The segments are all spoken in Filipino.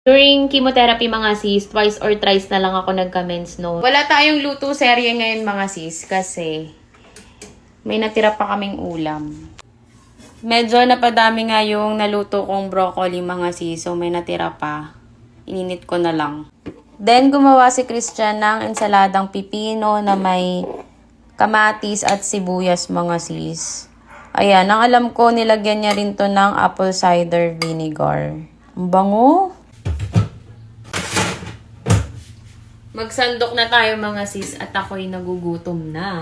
During chemotherapy mga sis, twice or thrice na lang ako nagka-mens no. Wala tayong luto serye ngayon mga sis kasi may natira pa kaming ulam. Medyo napadami nga yung naluto kong broccoli mga sis, so may natira pa. Ininit ko na lang. Then gumawa si Christian ng ensaladang pipino na may kamatis at sibuyas mga sis. Ayan, ang alam ko nilagyan niya rin to ng apple cider vinegar. Ang bango! Magsandok na tayo mga sis at ako'y nagugutom na.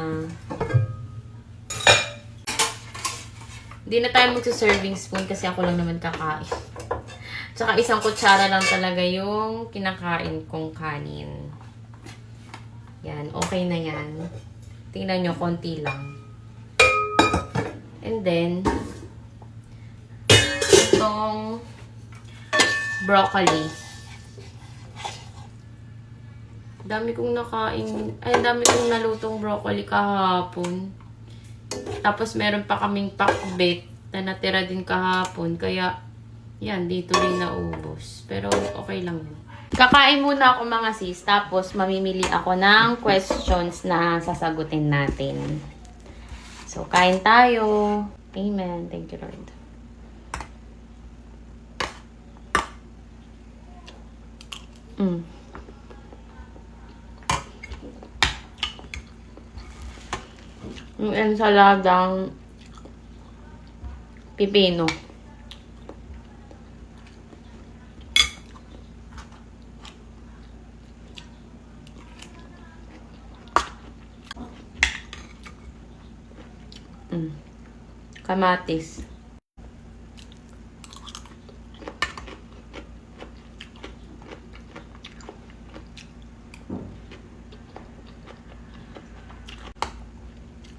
Hindi na tayo magsa-serving spoon kasi ako lang naman kakain. Tsaka isang kutsara lang talaga yung kinakain kong kanin. Yan, okay na yan. Tingnan nyo, konti lang. And then, itong broccoli. Dami kong nakain, dami kong nalutong broccoli kahapon. Tapos meron pa kaming pakbet na natira din kahapon. Kaya, yan, dito rin naubos. Pero okay lang yun. Kakain muna ako mga sis. Tapos mamimili ako ng questions na sasagutin natin. So, kain tayo. Amen. Thank you, Lord. Yung ensaladang pipino. Kamatis.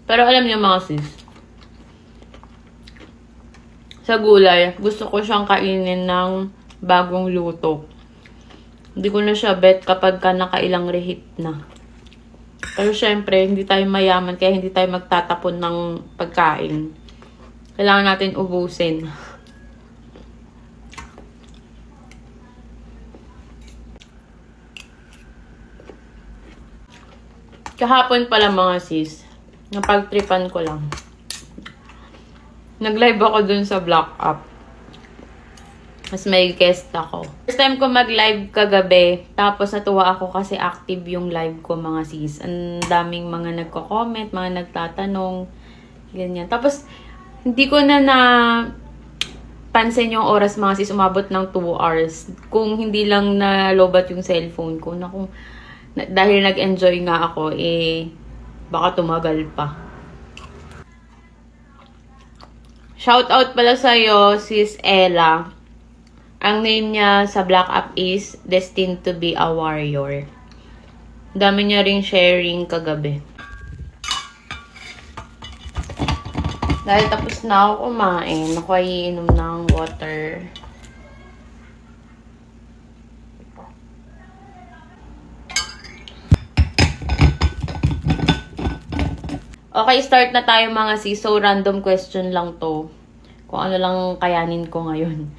Pero alam niyo mga sis, sa gulay, gusto ko siyang kainin ng bagong luto. Hindi ko na siya bet kapag ka nakailang rehit na. Pero syempre, hindi tayo mayaman kaya hindi tayo magtatapon ng pagkain. Kailangan natin ubusin. Kahapon pala mga sis, napagtripan ko lang. Nag-live ako dun sa Black Up. Mas may guest ako. First time ko mag-live kagabi. Tapos natuwa ako kasi active yung live ko mga sis. Ang daming mga nagko-comment, mga nagtatanong. Ganyan. Tapos hindi ko na pansin yung oras mga sis. Umabot ng 2 hours. Kung hindi lang nalobat yung cellphone ko. Dahil nag-enjoy nga ako, baka tumagal pa. Shoutout pala sa'yo, sis Ella. Ang name niya sa Black Up is Destined to be a Warrior. Dami niya ring sharing kagabi. Dahil tapos na ako kumain, ako ay iinom ng water. Okay, start na tayo mga sis. So, random question lang to. Kung ano lang kayanin ko ngayon.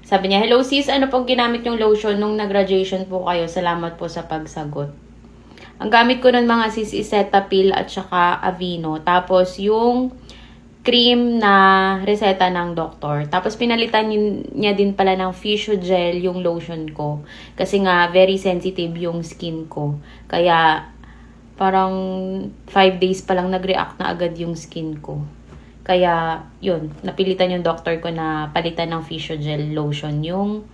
Sabi niya, hello sis, ano pong ginamit yung lotion nung nag-graduation po kayo? Salamat po sa pagsagot. Ang gamit ko nun mga sis is Cetaphil at saka Aveeno. Tapos yung cream na reseta ng doktor. Tapos pinalitan niya din pala ng Physiogel yung lotion ko. Kasi nga, very sensitive yung skin ko. Kaya parang 5 days pa lang nag-react na agad yung skin ko. Kaya, yun, napilitan yung doctor ko na palitan ng Physiogel lotion yung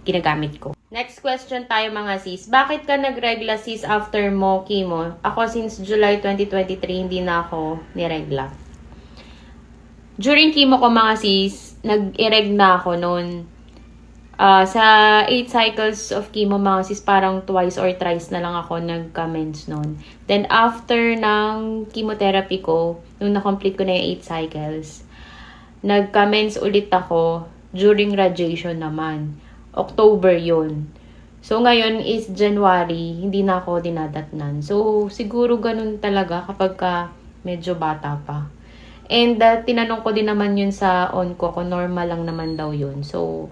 ginagamit ko. Next question tayo mga sis. Bakit ka nagregla sis after mo chemo? Ako since July 2023, hindi na ako niregla. During chemo ko mga sis, nag-ireg na ako noon. Sa 8 cycles of chemo mga sis, parang twice or thrice na lang ako nagka-mens noon. Then after ng chemotherapy ko, nung na-complete ko na yung 8 cycles, nagka-mens ulit ako during radiation naman. October yun. So ngayon is January, hindi na ako dinadatnan. So siguro ganun talaga kapag ka medyo bata pa. And tinanong ko din naman yun sa on ko, kung normal lang naman daw yun. So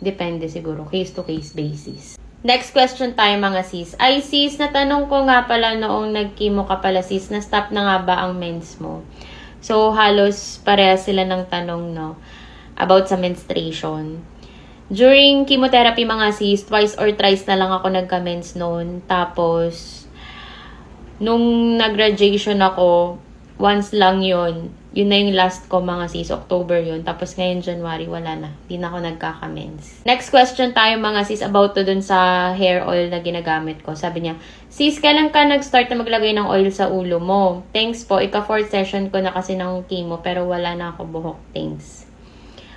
Depende siguro, case-to-case basis. Next question tayo mga sis. Ay sis, natanong ko nga pala noong nag-chemo ka pala sis, na-stop na nga ba ang mens mo? So, halos parehas sila ng tanong, no? About sa menstruation. During chemotherapy mga sis, twice or thrice na lang ako nagka-mens noon. Tapos, nung nag-graduation ako, once lang yun. Yun na yung last ko mga sis, October yun. Tapos ngayon January, wala na. Di na ako nagkaka-mens. Next question tayo mga sis about to dun sa hair oil na ginagamit ko. Sabi niya, sis, kailan ka nag-start na maglagay ng oil sa ulo mo? Thanks po, ika-4th session ko na kasi ng chemo pero wala na ako buhok. Thanks.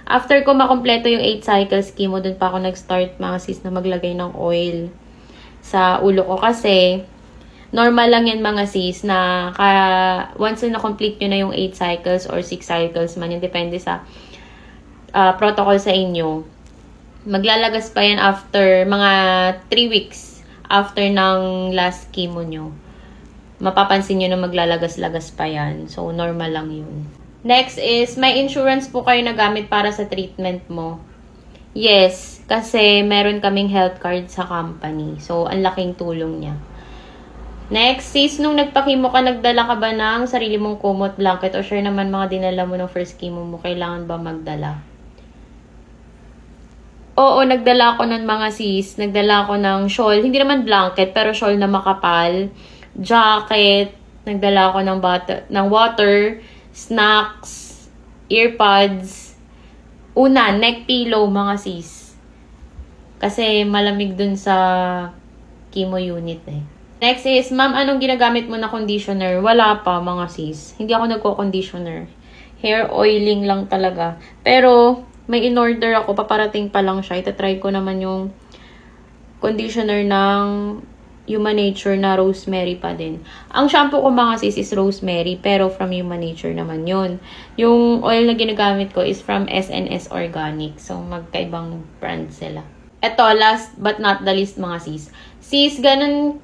After ko makompleto yung 8 cycles chemo, dun pa ako nag-start mga sis na maglagay ng oil sa ulo ko kasi normal lang yan mga sis na once na complete nyo na yung 8 cycles or 6 cycles man, yun depende sa protocol sa inyo. Maglalagas pa yan after mga 3 weeks after ng last chemo nyo. Mapapansin nyo na maglalagas-lagas pa yan. So, normal lang yun. Next is, may insurance po kayo na gamit para sa treatment mo? Yes, kasi meron kaming health card sa company. So, ang laking tulong niya. Next, sis, nung nagpa-chemo ka, nagdala ka ba ng sarili mong kumot, blanket, o share naman mga dinala mo ng first chemo mo? Kailangan ba magdala? Oo, nagdala ako ng mga sis. Nagdala ako ng shawl. Hindi naman blanket, pero shawl na makapal. Jacket. Nagdala ako ng water, snacks, earpods. Una, neck pillow, mga sis. Kasi malamig dun sa chemo unit eh. Next is, ma'am, anong ginagamit mo na conditioner? Wala pa, mga sis. Hindi ako nagko-conditioner. Hair oiling lang talaga. Pero, may in-order ako. Paparating pa lang siya. Itatry ko naman yung conditioner ng Human Nature na rosemary pa din. Ang shampoo ko, mga sis, is rosemary. Pero, from Human Nature naman yun. Yung oil na ginagamit ko is from SNS Organic. So, magkaibang brand sila. Ito, last but not the least, mga sis. Sis, ganun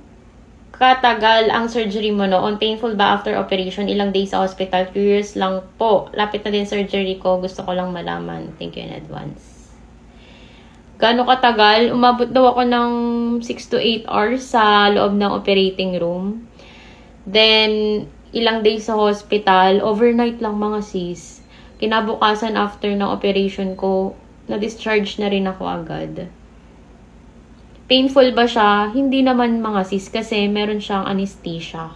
katagal ang surgery mo noon? Painful ba after operation? Ilang days sa hospital? Curious lang po. Lapit na din surgery ko. Gusto ko lang malaman. Thank you in advance. Gano'ng katagal? Umabot daw ako ng 6 to 8 hours sa loob ng operating room. Then, ilang days sa hospital. Overnight lang mga sis. Kinabukasan after ng operation ko, na-discharge na rin ako agad. Painful ba siya? Hindi naman mga sis kasi meron siyang anesthesia.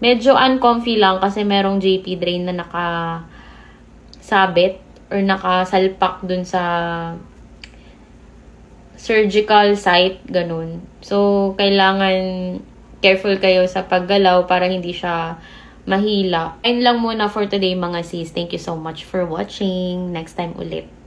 Medyo uncomfy lang kasi merong JP drain na nakasabit or nakasalpak dun sa surgical site, ganun. So, kailangan careful kayo sa paggalaw para hindi siya mahila. Ayun lang muna for today mga sis. Thank you so much for watching. Next time ulit.